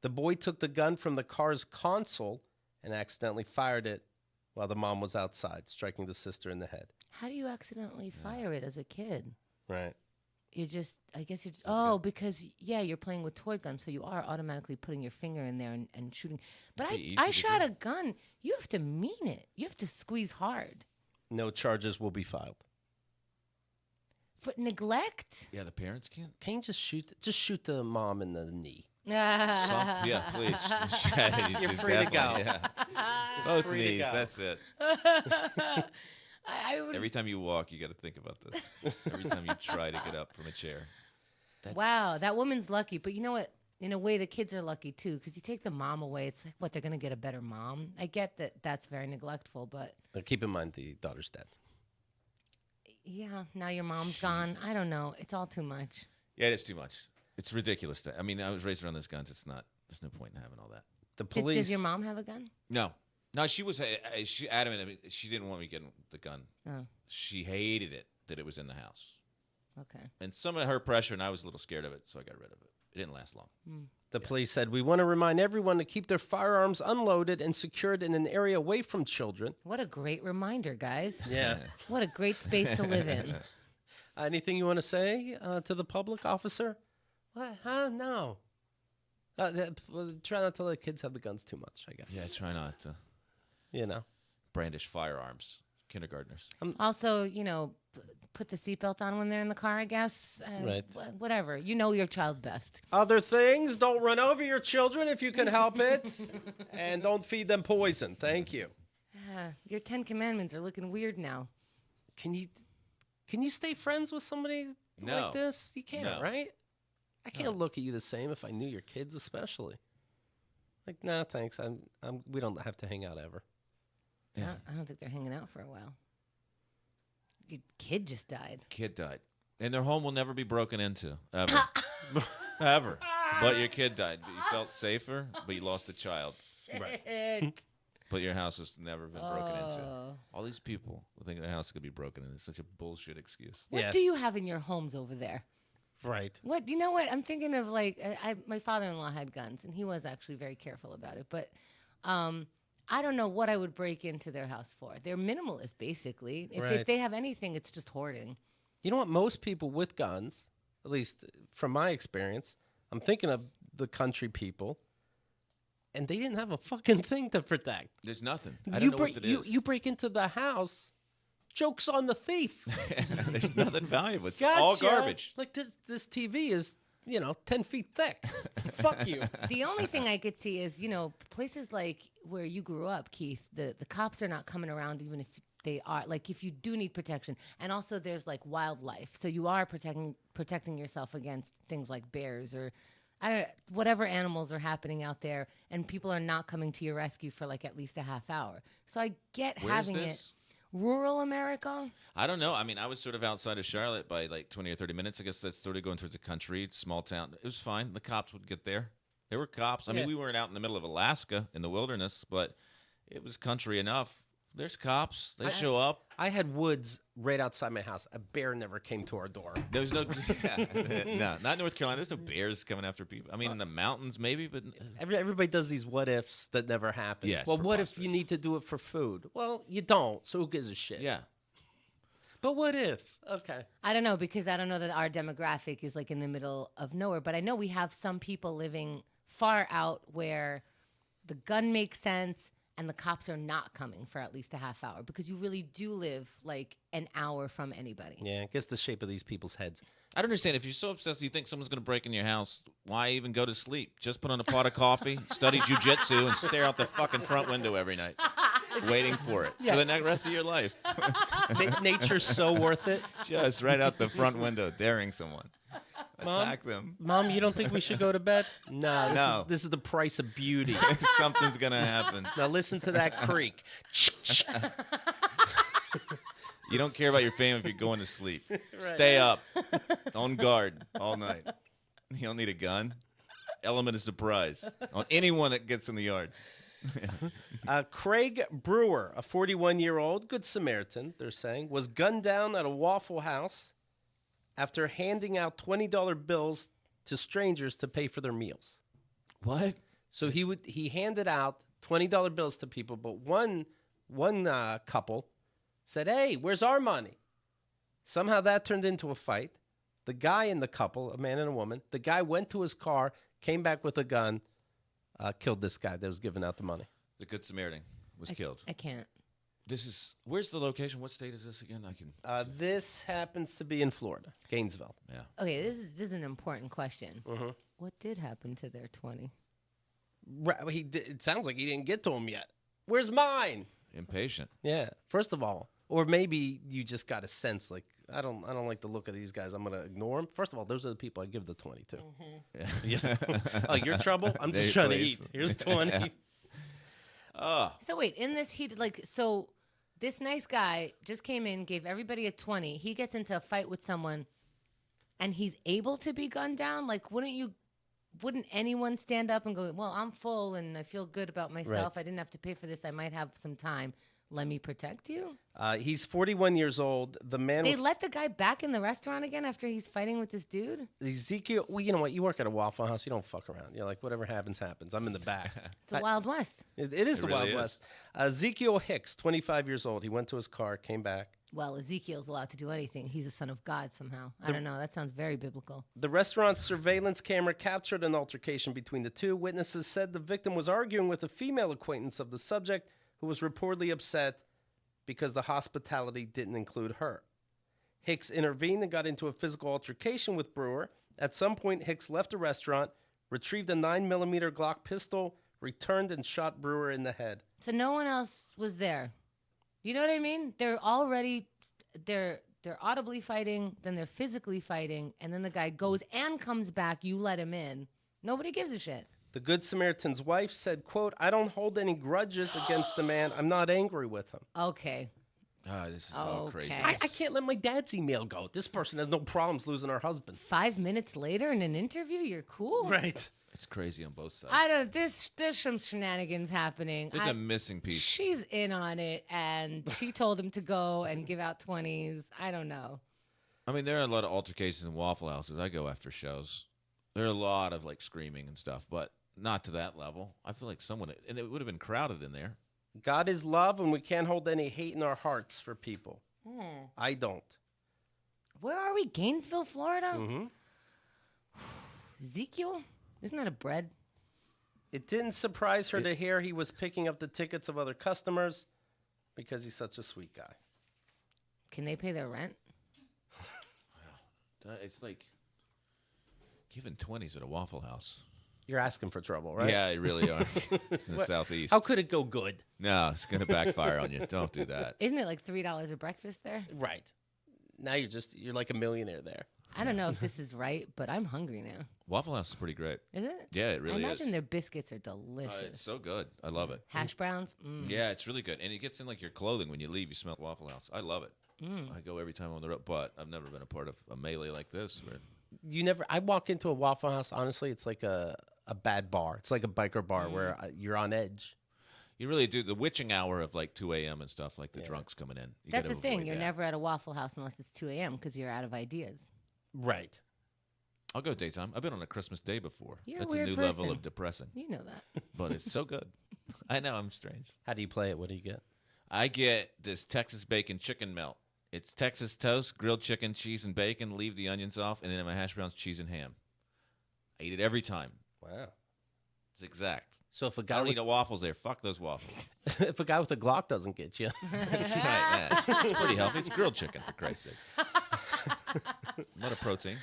The boy took the gun from the car's console and accidentally fired it while the mom was outside, striking the sister in the head. How do you accidentally fire it as a kid? Right. I guess you're because you're playing with toy guns, so you are automatically putting your finger in there and shooting. But It'd be easy I to shot do. a gun. You have to mean it. You have to squeeze hard. No charges will be filed. For neglect? Yeah, the parents can't. Can you just shoot the mom in the knee? Yeah, please. You're free to go. Yeah. Both free to knees. go. That's it. I would, Every time you walk, you got to think about this. Every time you try to get up from a chair. wow, that woman's lucky. But you know what? In a way, the kids are lucky too, because you take the mom away. It's like, what, they're going to get a better mom? I get that that's very neglectful, but Keep in mind the daughter's dead. yeah, now your mom's gone. I don't know. It's all too much. Yeah, it is too much. It's ridiculous. I mean, I was raised around those guns. There's no point in having all that. The police. Does your mom have a gun? No, she was she adamant. I mean, she didn't want me getting the gun. Oh, She hated it that it was in the house, okay. and some of her pressure, and I was a little scared of it, so I got rid of it. It didn't last long. The police said, "We want to remind everyone to keep their firearms unloaded and secured in an area away from children." What a great reminder, guys. Yeah. What a great space to live in. Anything you want to say to the public, officer? What? Huh? No. Try not to let kids have the guns too much, I guess. Yeah, try not to You know. brandish firearms. Kindergartners. Also, put the seatbelt on when they're in the car, I guess. Right. Whatever. You know your child best. Other things, don't run over your children if you can help it. And don't feed them poison. Thank you. Your 10 Commandments are looking weird now. Can you stay friends with somebody No. like this? You can't, No. right? I can't look at you the same if I knew your kids, especially. Like, nah, thanks. We don't have to hang out ever. Yeah. I don't think they're hanging out for a while. Your kid just died. Kid died. And their home will never be broken into, ever. Ever. But your kid died. You felt safer, but you lost a child. Right. But your house has never been broken into. Oh. All these people will think their house could be broken into. It's such a bullshit excuse. What Yeah. do you have in your homes over there? Right. What you know? What I'm thinking of, like, my father-in-law had guns, and he was actually very careful about it. But I don't know what I would break into their house for. They're minimalist, basically. If Right. they have anything, it's just hoarding. You know what? Most people with guns, at least from my experience, I'm thinking of the country people, and they didn't have a fucking thing to protect. There's nothing. I don't know what it is. You break into the house, joke's on the thief. There's nothing valuable. It's Gotcha. all garbage. Like this TV is, 10 feet thick. Fuck you. The only thing I could see is, places like where you grew up, Keith, the cops are not coming around even if they are, like, if you do need protection. And also there's, like, wildlife. So you are protecting yourself against things like bears or whatever animals are happening out there, and people are not coming to your rescue for, like, at least a half hour. So I get Where's having this? it. Rural America? I don't know. I mean, I was sort of outside of Charlotte by like 20 or 30 minutes. I guess that's sort of going towards the country, small town. It was fine. The cops would get there. There were cops. I mean, we weren't out in the middle of Alaska in the wilderness, but it was country enough. There's cops. They show up. I had woods right outside my house. A bear never came to our door. There was no, no, not North Carolina. There's no bears coming after people. I mean, in the mountains maybe, but Everybody does these what ifs that never happen. Yeah, it's well, what if you preposterous. need to do it for food? Well, you don't. So who gives a shit? yeah. But what if? Okay. I don't know, because I don't know that our demographic is, like, in the middle of nowhere. But I know we have some people living far out where the gun makes sense and the cops are not coming for at least a half hour, because you really do live, like, an hour from anybody. Yeah, I guess the shape of these people's heads. I don't understand. If you're so obsessed you think someone's going to break in your house, why even go to sleep? Just put on a pot of coffee, study jujitsu, and stare out the fucking front window every night, waiting for it for the rest of your life. Nature's so worth it. Just right out the front window, daring someone. Mom? Attack them. Mom, you don't think we should go to bed? No. No. This is the price of beauty. Something's going to happen. Now listen to that creak. You don't care about your fame if you're going to sleep. Stay up, on guard all night. You don't need a gun. Element of surprise on anyone that gets in the yard. Craig Brewer, a 41-year-old Good Samaritan, they're saying, was gunned down at a Waffle House after handing out $20 bills to strangers to pay for their meals. What? So he handed out $20 bills to people, but one couple said, "Hey, where's our money?" Somehow that turned into a fight. The guy in the couple, a man and a woman, the guy went to his car, came back with a gun, killed this guy that was giving out the money. The Good Samaritan was killed. I can't. Where's the location? What state is this again? This happens to be in Florida, Gainesville. Yeah. Okay, this is an important question. Mm-hmm. What did happen to their 20? It sounds like he didn't get to him yet. Where's mine? Impatient. Yeah. First of all, or maybe you just got a sense like I don't like the look of these guys. I'm gonna ignore them. First of all, those are the people I give the 20 to. Mm-hmm. Yeah. Oh, you're trouble. I'm just Hey, trying please. to eat. Here's 20. Oh. So wait, in this heat, so this nice guy just came in, gave everybody a 20. He gets into a fight with someone, and he's able to be gunned down. Like, wouldn't anyone stand up and go, "Well, I'm full and I feel good about myself. Right. I didn't have to pay for this. I might have some time. Let me protect you." He's 41 years old. The man. They let the guy back in the restaurant again after he's fighting with this dude. Ezekiel. Well, you know what? You work at a Waffle House. You don't fuck around. You're like, whatever happens, happens. I'm in the back. It's the Wild West. It is It the really Wild is. West. Ezekiel Hicks, 25 years old. He went to his car, came back. Well, Ezekiel's allowed to do anything. He's a son of God somehow. I don't know. That sounds very biblical. The restaurant's surveillance camera captured an altercation between the two. Witnesses said the victim was arguing with a female acquaintance of the subject who was reportedly upset because the hospitality didn't include her. Hicks intervened and got into a physical altercation with Brewer. At some point, Hicks left the restaurant, retrieved a 9mm Glock pistol, returned and shot Brewer in the head. So no one else was there. You know what I mean? They're audibly fighting, then they're physically fighting, and then the guy goes and comes back. You let him in. Nobody gives a shit. The Good Samaritan's wife said, quote, "I don't hold any grudges against the man. I'm not angry with him." Okay. This is all crazy. Okay. I can't let my dad's email go. This person has no problems losing her husband. 5 minutes later in an interview, you're cool? Right. It's crazy on both sides. I don't. There's some shenanigans happening. There's a missing piece. She's in on it, and she told him to go and give out 20s. I don't know. I mean, there are a lot of altercations in Waffle Houses. I go after shows. There are a lot of like screaming and stuff, but not to that level. I feel like someone, and it would have been crowded in there. God is love, and we can't hold any hate in our hearts for people. I don't. Where are we? Gainesville, Florida? Mm-hmm. Ezekiel? Isn't that a bread? It didn't surprise her to hear he was picking up the tickets of other customers because he's such a sweet guy. Can they pay their rent? It's like giving 20s at a Waffle House. You're asking for trouble, right? Yeah, you really are. In the Southeast. How could it go good? No, it's going to backfire on you. Don't do that. Isn't it like $3 a breakfast there? Right. Now you're like a millionaire there. I don't know if this is right, but I'm hungry now. Waffle House is pretty great. Is it? Yeah, it really I imagine is. their biscuits are delicious. It's so good. I love it. Hash browns? Yeah, it's really good. And it gets in like your clothing when you leave. You smell Waffle House. I love it. I go every time I'm on the road, but I've never been a part of a melee like this. Where I walk into a Waffle House, honestly, it's like a bad bar. It's like a biker bar where you're on edge. you really do the witching hour of like 2 a.m. and stuff, like the drunks coming in. You That's the gotta thing. avoid You're that. never at a Waffle House unless it's 2 a.m. because you're out of ideas. Right. I'll go daytime. I've been on a Christmas day before. You're a That's weird new level person. of depressing, You know that. but it's so good. I know I'm strange. How do you play it? What do you get? I get this Texas bacon chicken melt. It's Texas toast, grilled chicken, cheese, and bacon. Leave the onions off, and then my hash browns, cheese, and ham. I eat it every time. Wow. It's exact. So if a I guy don't with, eat the waffles there. Fuck those waffles. if a guy with a Glock doesn't get you, That's right. Yeah. It's pretty healthy. It's grilled chicken, for Christ's sake. A lot of protein.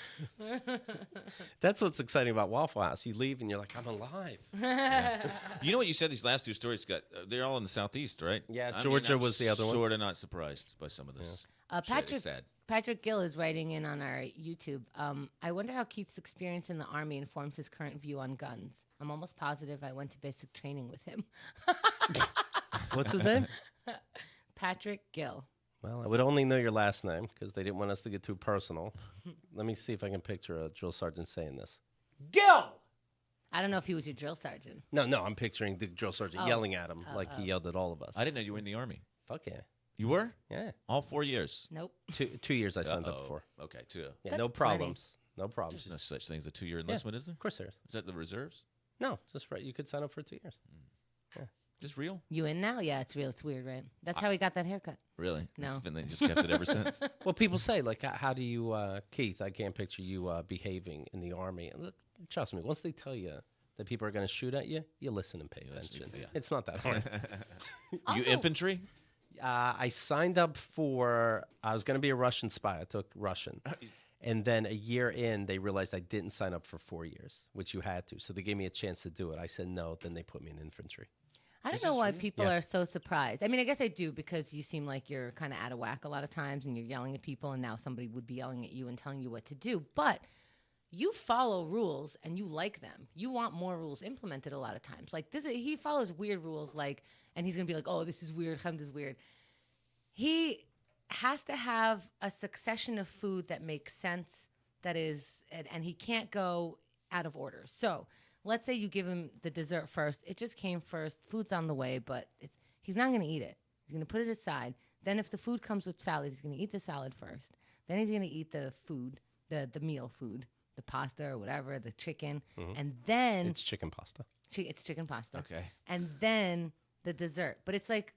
that's what's exciting about Waffle House. You leave and you're like, I'm alive. You know what you said? These last two stories they're all in the Southeast, right? Yeah, I Georgia I'm was the other one. Sort of not surprised by some of this. Shit, it's sad. Patrick Gill is writing in on our YouTube. I wonder how Keith's experience in the Army informs his current view on guns. I'm almost positive I went to basic training with him. What's his name? Patrick Gill. Well, I would only know your last name because they didn't want us to get too personal. Let me see if I can picture a drill sergeant saying this. Gill! I don't know if he was your drill sergeant. No, I'm picturing the drill sergeant yelling at him like he yelled at all of us. I didn't know you were in the Army. Fuck yeah. You were? Yeah. All 4 years. Nope. 2 years I signed up for. Okay, 2. Yeah, That's no plenty. problems. No problems. There's no such thing as a 2-year enlistment, is there? Of course there is. Is that the reserves? No, just right. You could sign up for 2 years. Just real? You in now? Yeah, it's real. It's weird, right? That's how he got that haircut. Really? No. They just kept it ever since. Well, people say, like, how do you, Keith, I can't picture you behaving in the Army. And look, trust me, once they tell you that people are going to shoot at you, you listen and pay attention. yeah. It's not that hard. You Also- infantry? I signed up I was going to be a Russian spy. I took Russian. And then a year in, they realized I didn't sign up for 4 years, which you had to. So they gave me a chance to do it. I said no. Then they put me in infantry. I don't Is know this why real? people Yeah. are so surprised. I mean, I guess I do because you seem like you're kind of out of whack a lot of times and you're yelling at people and now somebody would be yelling at you and telling you what to do. But you follow rules and you like them. You want more rules implemented a lot of times. Like he follows weird rules and he's going to be like, oh, this is weird. Hamd is weird. He has to have a succession of food that makes sense and he can't go out of order. So let's say you give him the dessert first. It just came first. Food's on the way, but he's not going to eat it. He's going to put it aside. Then if the food comes with salad, he's going to eat the salad first. Then he's going to eat the food, the meal food, the pasta or whatever, the chicken. And then It's chicken pasta. it's chicken pasta. Okay. And then the dessert. But it's like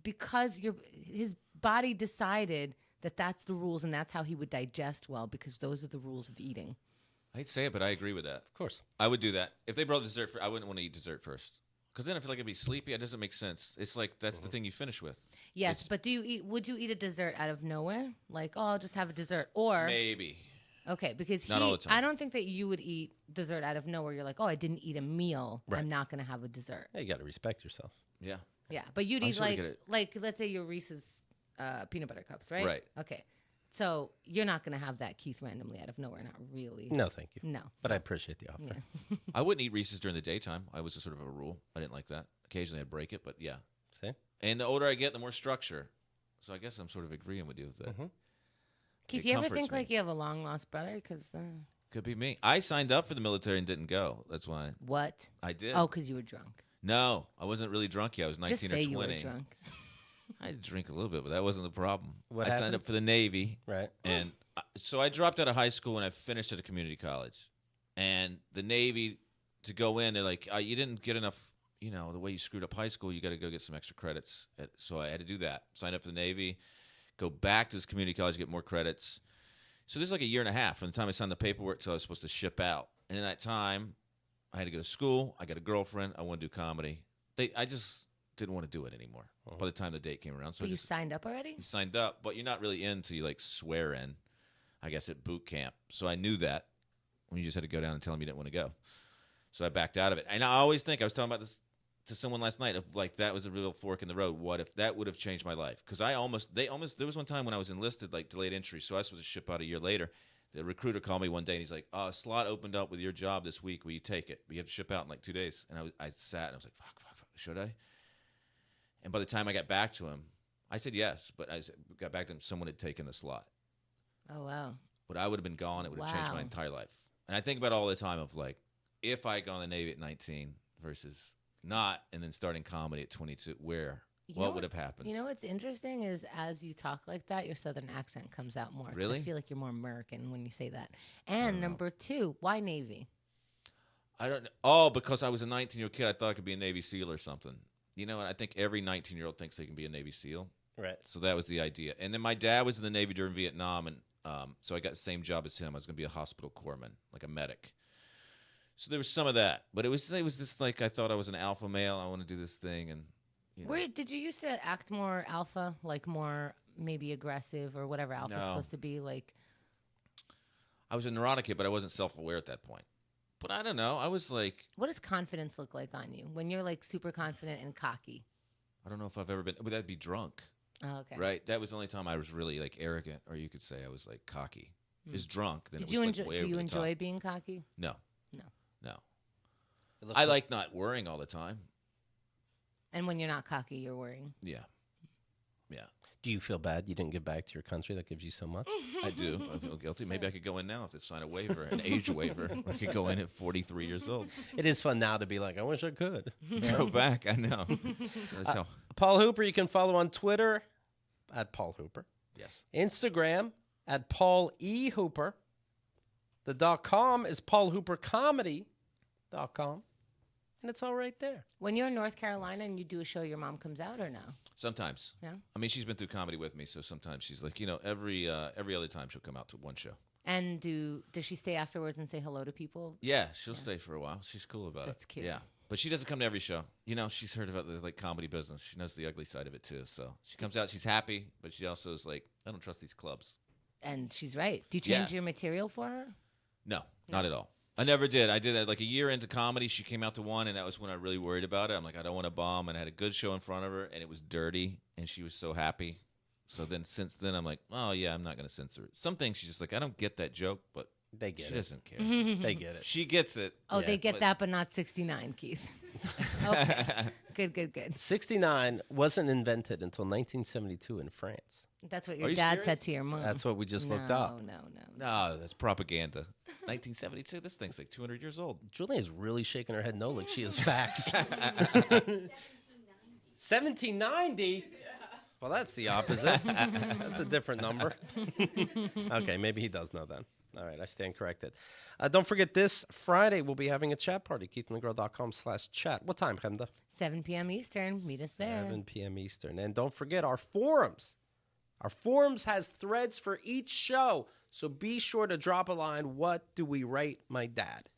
because his body decided that that's the rules and that's how he would digest well because those are the rules of eating. I hate to say it, but I agree with that. Of course. I would do that. If they brought dessert, I wouldn't want to eat dessert first. Because then I feel like I'd be sleepy. It doesn't make sense. It's like that's the thing you finish with. Yes, but would you eat a dessert out of nowhere? Like, oh, I'll just have a dessert. Or Maybe. okay, because Not all the time. I don't think that you would eat dessert out of nowhere. You're like, oh, I didn't eat a meal. Right. I'm not going to have a dessert. Yeah, you got to respect yourself. Yeah. Yeah, but you'd I'm eat sure to get it. like let's say your Reese's peanut butter cups, right? Right. Okay, so you're not going to have that, Keith, randomly out of nowhere. Not really. No, thank you. No. But I appreciate the offer. Yeah. I wouldn't eat Reese's during the daytime. I was just sort of a rule. I didn't like that. Occasionally I'd break it, but yeah. See? And the older I get, the more structure. So I guess I'm sort of agreeing with you with that. Keith, It you ever comforts think me. like you have a long lost brother? Because Could be me. I signed up for the military and didn't go. That's why what? I did. Oh, because you were drunk. No, I wasn't really drunk yet. I was 19 Just say or 20. you were drunk. I had to drink a little bit, but that wasn't the problem. What I signed happened? up for the Navy. Right. And so I dropped out of high school and I finished at a community college. And the Navy, to go in, they're like, you didn't get enough, the way you screwed up high school, you got to go get some extra credits. So I had to do that. Sign up for the Navy, go back to this community college, get more credits. So this is like a year and a half from the time I signed the paperwork till I was supposed to ship out. And in that time, I had to go to school. I got a girlfriend. I want to do comedy. I just didn't want to do it anymore by the time the date came around. So But I you just signed up already? signed up, but you're not really in until you like swear in, I guess, at boot camp. So I knew that when you just had to go down and tell them you didn't want to go. So I backed out of it. And I always think, I was talking about this to someone last night, of like that was a real fork in the road. What if that would have changed my life? Because there was one time when I was enlisted, like delayed entry, so I was supposed to ship out a year later. The recruiter called me one day and he's like, a slot opened up with your job this week. Will you take it? We have to ship out in like 2 days. And I sat and I was like, fuck, should I? And by the time I got back to him, I said yes, but got back to him, someone had taken the slot. Oh, wow. But I would have been gone. It would have changed my Wow. entire life. And I think about it all the time of like, if I had gone to the Navy at 19 versus not, and then starting comedy at 22, what would have happened? You know what's interesting is as you talk like that, your Southern accent comes out more. 'Cause Really? I feel like you're more American when you say that. And number two, why Navy? I don't know. Oh, because I was a 19-year-old kid, I thought I could be a Navy SEAL or something. You know, and I think every 19-year-old thinks they can be a Navy SEAL. Right. So that was the idea. And then my dad was in the Navy during Vietnam, and so I got the same job as him. I was going to be a hospital corpsman, like a medic. So there was some of that. But it was just like I thought I was an alpha male. I want to do this thing. And Where did you used to act more alpha, like more maybe aggressive or whatever alpha's No. supposed to be like? I was a neurotic kid, but I wasn't self-aware at that point. But I don't know. I was like, What does confidence look like on you when you're like super confident and cocky? I don't know if I've ever been, but that'd be drunk. Oh, okay. Right? That was the only time I was really like arrogant, or you could say I was like cocky. It was drunk. Then Did it you was enjoy? like way Do over you the enjoy top. being cocky? No. No. No. It looks I like not worrying all the time. And when you're not cocky, you're worrying. Yeah. Yeah. Do you feel bad you didn't get back to your country that gives you so much? I do. I feel guilty. Maybe I could go in now if they sign a waiver, an age waiver. I could go in at 43 years old. It is fun now to be like, I wish I could. Go back. I know. That's how. Paul Hooper, you can follow on Twitter at Paul Hooper. Yes. Instagram at Paul E. Hooper. The .com is paulhoopercomedy.com. And it's all right there. When you're in North Carolina and you do a show, your mom comes out or no? Sometimes. Yeah. I mean, she's been through comedy with me, so sometimes she's like, every other time she'll come out to one show. And does she stay afterwards and say hello to people? Yeah, she'll stay for a while. She's cool about it. That's cute. Yeah. But she doesn't come to every show. She's heard about the comedy business. She knows the ugly side of it too. So she comes out, she's happy, but she also is like, I don't trust these clubs. And she's right. Do you change Yeah. your material for her? No, not at all. I never did. I did that like a year into comedy. She came out to one, and that was when I really worried about it. I'm like, I don't want to bomb, and I had a good show in front of her, and it was dirty, and she was so happy. So then, since then, I'm like, oh yeah, I'm not going to censor it. Some things she's just like, I don't get that joke, but They get she it. doesn't care. They get it. She gets it. Oh, Yeah, they get but- that, but not 69, Keith. Okay. Good. 69 wasn't invented until 1972 in France. That's what Are your you dad serious? said to your mom. That's what we just looked up. No. No, that's propaganda. 1972. This thing's like 200 years old. Julia is really shaking her head no, like she has facts. 1790? Well, that's the opposite. That's a different number. Okay, maybe he does know then. All right, I stand corrected. Don't forget, this Friday we'll be having a chat party, keithandthegirl.com/chat. What time, Chemda? 7 p.m. Eastern. Meet us there. 7 p.m. Eastern. And don't forget our forums. Our forums has threads for each show, so be sure to drop a line. What do we rate my dad?